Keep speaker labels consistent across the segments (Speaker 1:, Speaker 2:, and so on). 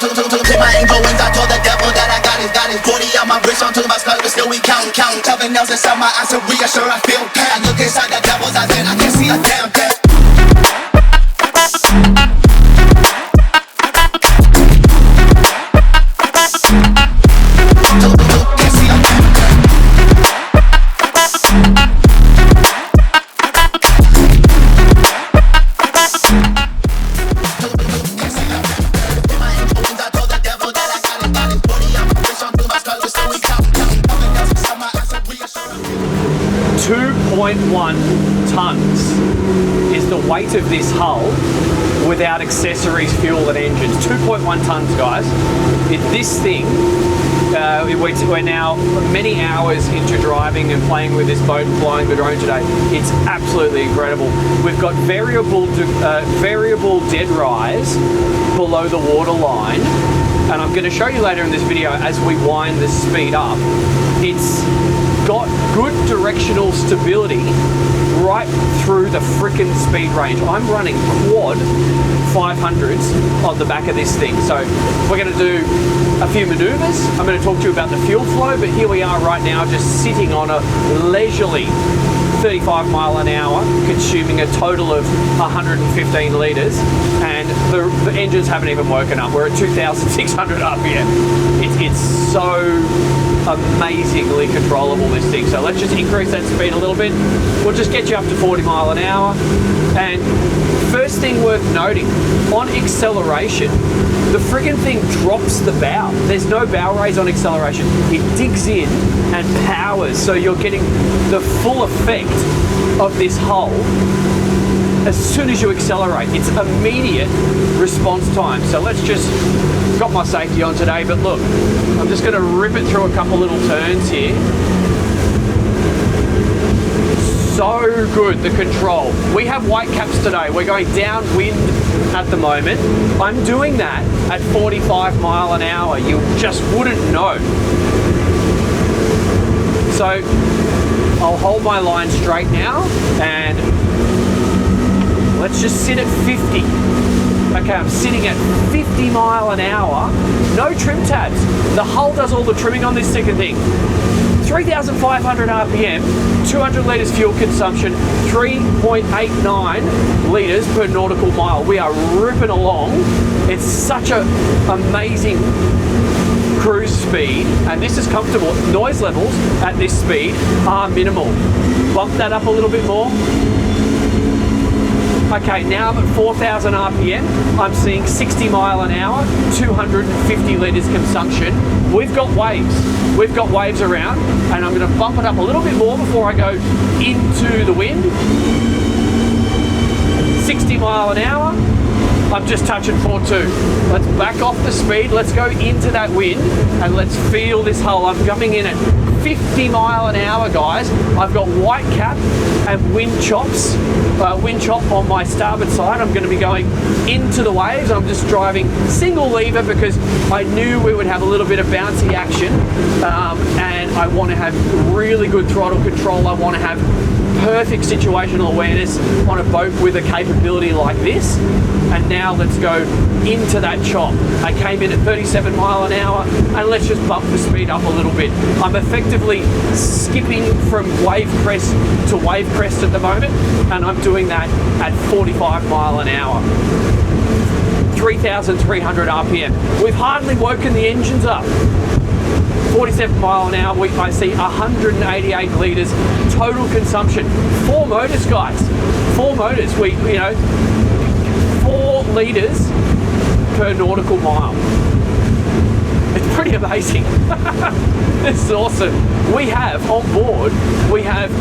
Speaker 1: To my influence, I told the devil that I got his 40 on my wrist, onto my skull, but still we count. Cover nails inside my eyes to reassure I feel pain. I look inside the devil's eyes and I can't see a damn thing.
Speaker 2: Tons is the weight of this hull without accessories, fuel and engines. 2.1 tons, guys. This thing, we're now many hours into driving and playing with this boat and flying the drone today. It's absolutely incredible. We've got variable dead rise below the water line, and I'm going to show you later in this video as we wind the speed up. It's got good directional stability right through the frickin' speed range. I'm running quad 500s on the back of this thing. So we're going to do a few maneuvers. I'm going to talk to you about the fuel flow, but here we are right now just sitting on a leisurely 35 mile an hour, consuming a total of 115 litres, and the engines haven't even woken up. We're at 2,600 RPM. It's so amazingly controllable, this thing. So let's just increase that speed a little bit. We'll just get you up to 40 mile an hour. And first thing worth noting, on acceleration, the friggin' thing drops the bow. There's no bow raise on acceleration. It digs in and powers, so you're getting the full effect of this hull as soon as you accelerate. It's immediate response time. So let's just, got my safety on today, but look, I'm just gonna rip it through a couple little turns here. So good, the control. We have white caps today. We're going downwind at the moment. I'm doing that at 45 mile an hour. You just wouldn't know. So I'll hold my line straight now and let's just sit at 50. Okay, I'm sitting at 50 mile an hour. No trim tabs. The hull does all the trimming on this second thing. 3,500 RPM, 200 litres fuel consumption, 3.89 litres per nautical mile. We are ripping along. It's such an amazing cruise speed, and this is comfortable. Noise levels at this speed are minimal. Bump that up a little bit more. Okay, now I'm at 4,000 RPM. I'm seeing 60 mile an hour, 250 litres consumption. We've got waves. We've got waves around, and I'm going to bump it up a little bit more before I go into the wind. 60 mile an hour. I'm just touching 4.2. Let's back off the speed. Let's go into that wind, and let's feel this hull. I'm coming in at 50 mile an hour, guys. I've got white cap and wind chops, wind chop on my starboard side. I'm going to be going into the waves. I'm just driving single lever because I knew we would have a little bit of bouncy action, and I want to have really good throttle control. I want to have perfect situational awareness on a boat with a capability like this. And now let's go into that chop. I came in at 37 mile an hour, and let's just bump the speed up a little bit. I'm effectively skipping from wave crest to wave crest at the moment, and I'm doing that at 45 mile an hour. 3,300 RPM. We've hardly woken the engines up. 47 mile an hour, I see 188 litres total consumption. 4 motors, guys. 4 motors. 4 litres per nautical mile. It's pretty amazing. This is awesome. We have on board, we have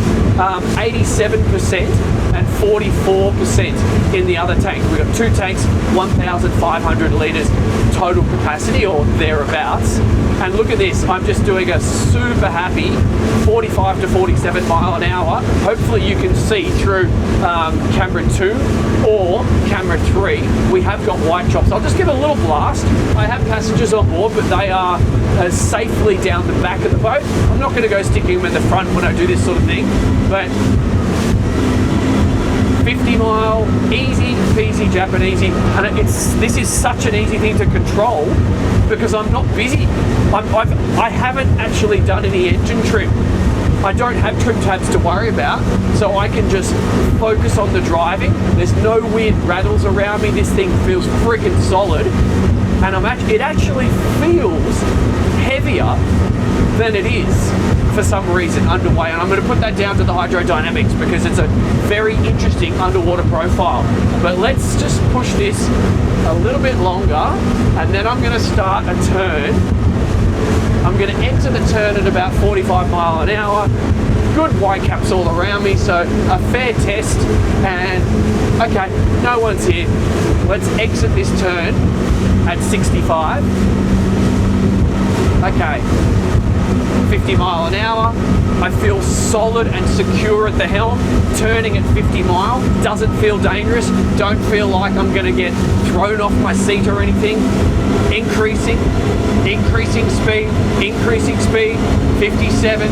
Speaker 2: 87% and 44% in the other tank. We've got 2 tanks, 1,500 litres total capacity or thereabouts. And look at this, I'm just doing a super happy 45 to 47 mile an hour. Hopefully you can see through camera 2 or camera 3. We have got white chops. I'll just give it a little blast. I have passengers on board, but they are safely down the back of the boat. I'm not going to go sticking them in the front when I do this sort of thing, but 50 mile, easy peasy Japanesey, and this is such an easy thing to control because I'm not busy. I haven't actually done any engine trim. I don't have trim tabs to worry about, so I can just focus on the driving. There's no weird rattles around me. This thing feels freaking solid, and it actually feels heavier than it is for some reason underway, and I'm going to put that down to the hydrodynamics because it's a very interesting underwater profile. But let's just push this a little bit longer, and then I'm going to start a turn. I'm going to enter the turn at about 45 mile an hour. Good white caps all around me, so a fair test. And okay, no one's here. Let's exit this turn at 65. Okay, 50 mile an hour. I feel solid and secure at the helm. Turning at 50 mile doesn't feel dangerous. Don't feel like I'm going to get thrown off my seat or anything. Increasing speed, 57,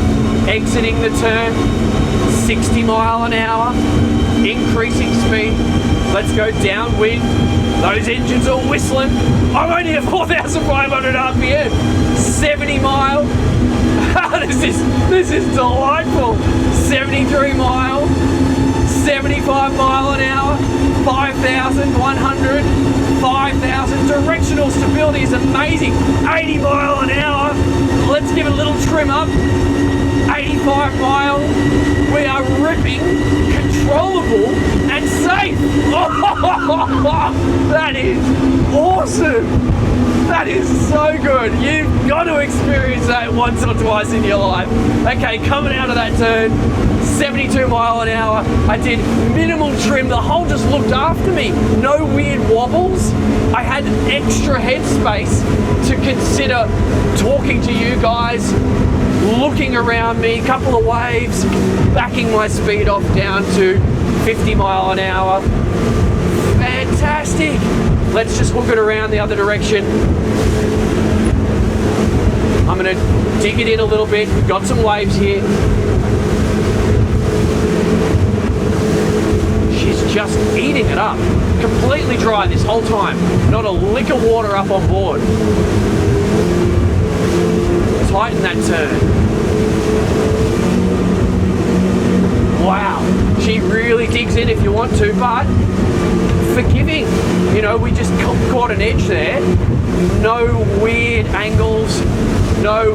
Speaker 2: exiting the turn, 60 mile an hour, increasing speed. Let's go downwind. Those engines are whistling. I'm only at 4,500 RPM, 70 mile. This is delightful. 73 mile, 75 mile an hour, 5,100, 5,000. Directional stability is amazing. 80 mile an hour. Let's give it a little trim up. 85 mile. We are ripping, controllable and safe. Oh, that is awesome. That is so good. You've got to experience that once or twice in your life. Okay, coming out of that turn, 72 mile an hour. I did minimal trim. The hull just looked after me. No weird wobbles. I had extra headspace to consider talking to you guys, looking around me, a couple of waves, backing my speed off down to 50 mile an hour. Fantastic. Let's just hook it around the other direction. I'm going to dig it in a little bit. We've got some waves here. She's just eating it up. Completely dry this whole time. Not a lick of water up on board. Tighten that turn. Wow. She really digs in if you want to, but forgiving. You know, we just caught an edge there. No weird angles, no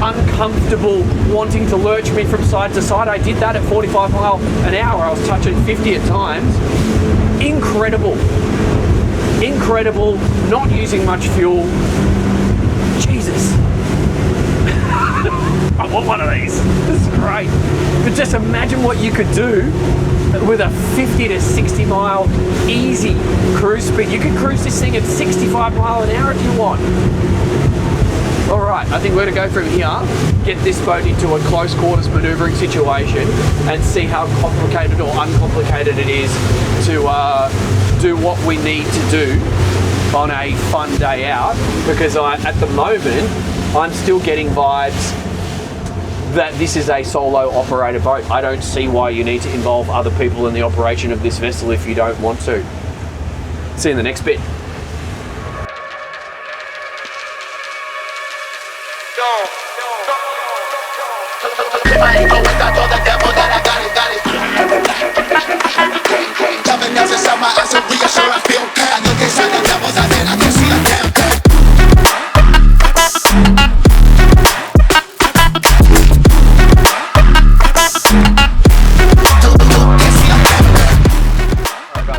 Speaker 2: uncomfortable wanting to lurch me from side to side. I did that at 45 mile an hour. I was touching 50 at times. Incredible. Incredible. Not using much fuel. Jesus. I want one of these. This is great. But just imagine what you could do with a 50 to 60 mile easy cruise speed. You can cruise this thing at 65 mile an hour if you want. All right, I think we're going to go from here, get this boat into a close quarters maneuvering situation and see how complicated or uncomplicated it is to do what we need to do on a fun day out, because at the moment, I'm still getting vibes that this is a solo operator boat. I don't see why you need to involve other people in the operation of this vessel if you don't want to. See you in the next bit.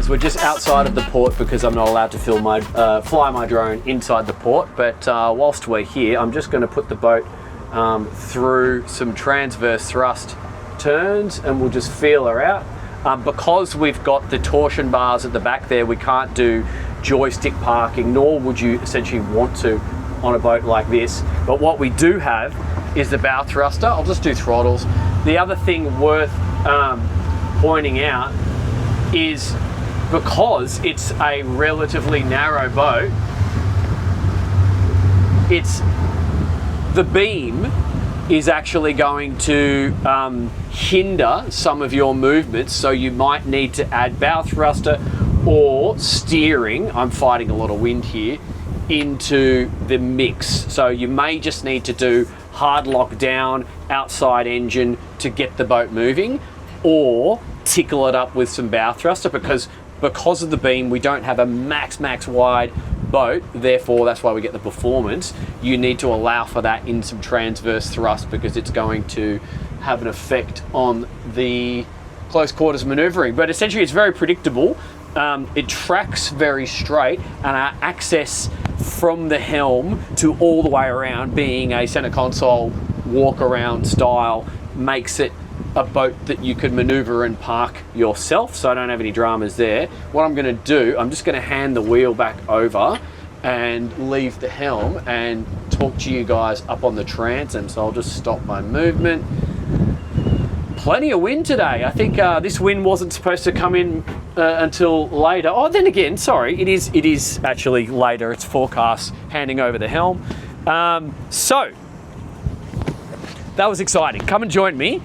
Speaker 2: We're just outside of the port because I'm not allowed to fly my drone inside the port, but whilst we're here, I'm just going to put the boat through some transverse thrust turns and we'll just feel her out. Because we've got the torsion bars at the back there, we can't do joystick parking, nor would you essentially want to on a boat like this. But what we do have is the bow thruster. I'll just do throttles. The other thing worth pointing out is, because it's a relatively narrow boat, it's the beam is actually going to hinder some of your movements. So you might need to add bow thruster or steering, I'm fighting a lot of wind here, into the mix. So you may just need to do hard lock down, outside engine to get the boat moving, or tickle it up with some bow thruster, because of the beam we don't have a max wide boat, therefore that's why we get the performance. You need to allow for that in some transverse thrust, because it's going to have an effect on the close quarters maneuvering. But essentially it's very predictable. It tracks very straight, and our access from the helm to all the way around, being a center console walk around style, makes it a boat that you could maneuver and park yourself. So I don't have any dramas there. What I'm going to do, I'm just going to hand the wheel back over and leave the helm and talk to you guys up on the transom. So I'll just stop my movement. Plenty of wind today. I think this wind wasn't supposed to come in until later. Oh, then again, sorry, it is actually later. It's forecast handing over the helm. So that was exciting. Come and join me.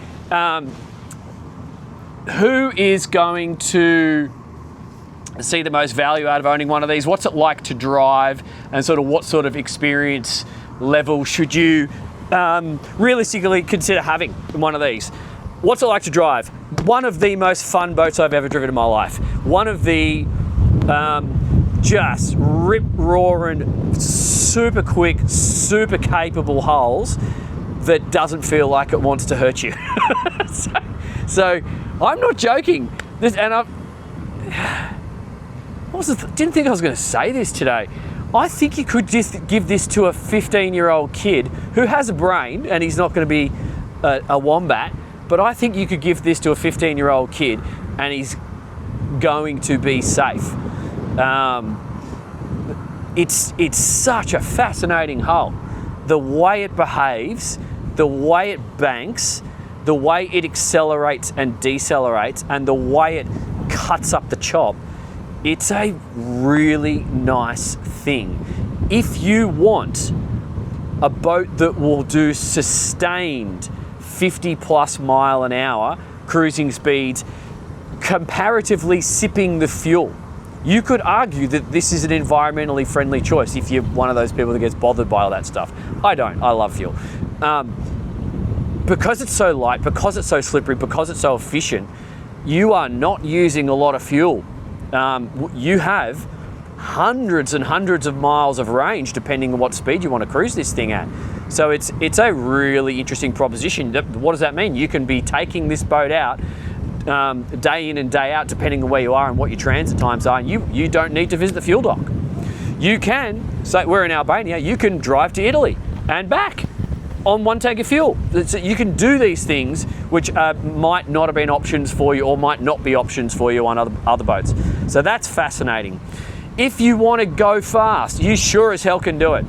Speaker 2: Who is going to see the most value out of owning one of these? What's it like to drive, and sort of what sort of experience level should you realistically consider having one of these? What's it like to drive? One of the most fun boats I've ever driven in my life. One of the just rip-roaring, super quick, super capable hulls that doesn't feel like it wants to hurt you. so I'm not joking. Didn't think I was going to say this today. I think you could just give this to a 15-year-old kid who has a brain, and he's not going to be a wombat, but I think you could give this to a 15-year-old kid and he's going to be safe. It's such a fascinating hull. The way it behaves, the way it banks, the way it accelerates and decelerates, and the way it cuts up the chop, it's a really nice thing. If you want a boat that will do sustained 50 plus mile an hour cruising speeds, comparatively sipping the fuel, you could argue that this is an environmentally friendly choice if you're one of those people that gets bothered by all that stuff. I don't. I love fuel. Because it's so light, because it's so slippery, because it's so efficient, you are not using a lot of fuel. You have hundreds and hundreds of miles of range depending on what speed you want to cruise this thing at. So it's a really interesting proposition. What does that mean? You can be taking this boat out day in and day out depending on where you are and what your transit times are, and you don't need to visit the fuel dock. You can, say we're in Albania, you can drive to Italy and back on one tank of fuel. So you can do these things which might not have been options for you, or might not be options for you on other boats. So that's fascinating. If you want to go fast, you sure as hell can do it.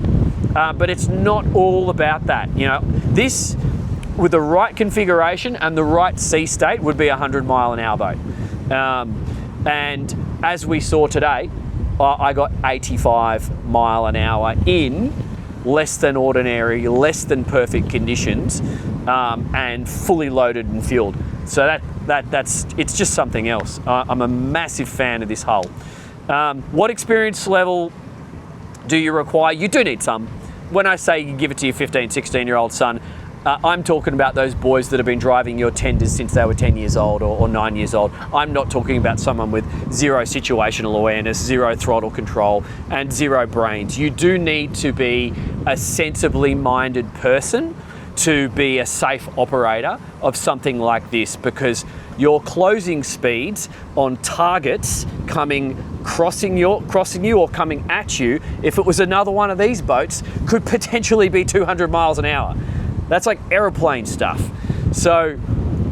Speaker 2: But it's not all about that. You know, this, with the right configuration and the right sea state, would be a 100-mile-an-hour boat. And as we saw today, I got 85 mile an hour in less than ordinary, less than perfect conditions, and fully loaded and fueled. So it's just something else. I'm a massive fan of this hull. What experience level do you require? You do need some. When I say you give it to your 15, 16-year-old son, I'm talking about those boys that have been driving your tenders since they were 10 years old or 9 years old. I'm not talking about someone with zero situational awareness, zero throttle control, and zero brains. You do need to be a sensibly minded person to be a safe operator of something like this, because your closing speeds on targets crossing you or coming at you, if it was another one of these boats, could potentially be 200 miles an hour. That's like aeroplane stuff. So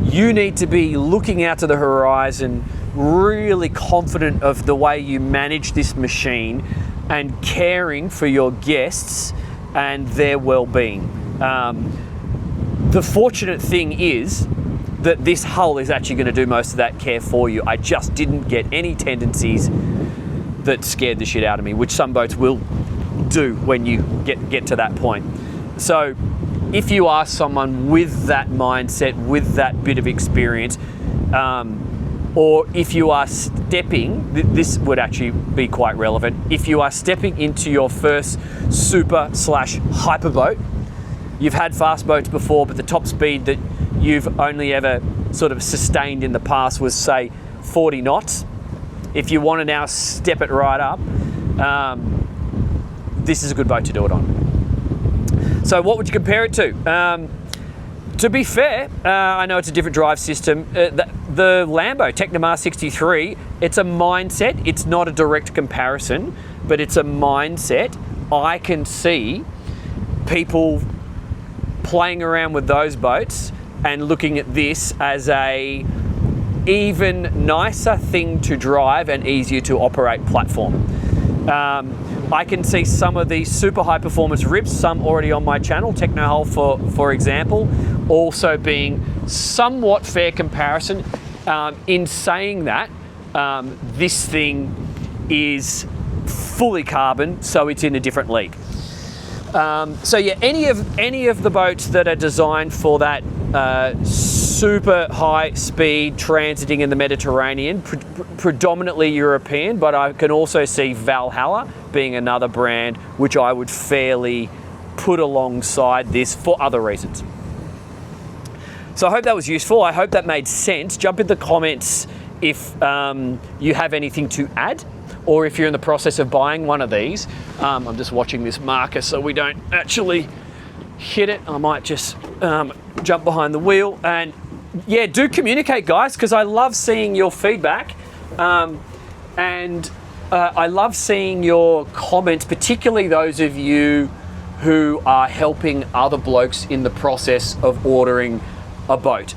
Speaker 2: you need to be looking out to the horizon, really confident of the way you manage this machine and caring for your guests and their well-being. The fortunate thing is that this hull is actually going to do most of that care for you. I just didn't get any tendencies that scared the shit out of me, which some boats will do when you get to that point. So if you are someone with that mindset, with that bit of experience, or if you are stepping, this would actually be quite relevant, if you are stepping into your first super/hyper boat, you've had fast boats before, but the top speed that you've only ever sort of sustained in the past was, say, 40 knots. If you want to now step it right up, this is a good boat to do it on. So what would you compare it to? To be fair, I know it's a different drive system. The Lambo Technomar 63, it's a mindset. It's not a direct comparison, but it's a mindset. I can see people playing around with those boats and looking at this as a even nicer thing to drive and easier to operate platform. I can see some of these super high performance rips, some already on my channel, Techno Hull for example, also being somewhat fair comparison. In saying that, this thing is fully carbon, so it's in a different league. So yeah, any of the boats that are designed for that super high speed transiting in the Mediterranean, predominantly European, but I can also see Valhalla being another brand which I would fairly put alongside this for other reasons. So I hope that was useful. I hope that made sense. Jump in the comments if you have anything to add, or if you're in the process of buying one of these. I'm just watching this marker so we don't actually hit it. I might just jump behind the wheel, and yeah, do communicate, guys, because I love seeing your feedback, and I love seeing your comments, particularly those of you who are helping other blokes in the process of ordering a boat.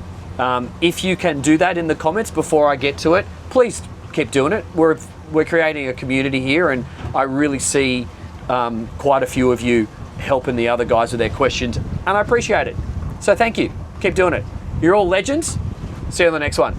Speaker 2: If you can do that in the comments before I get to it, please keep doing it. We're creating a community here, and I really see quite a few of you helping the other guys with their questions, and I appreciate it. So thank you. Keep doing it. You're all legends. See you on the next one.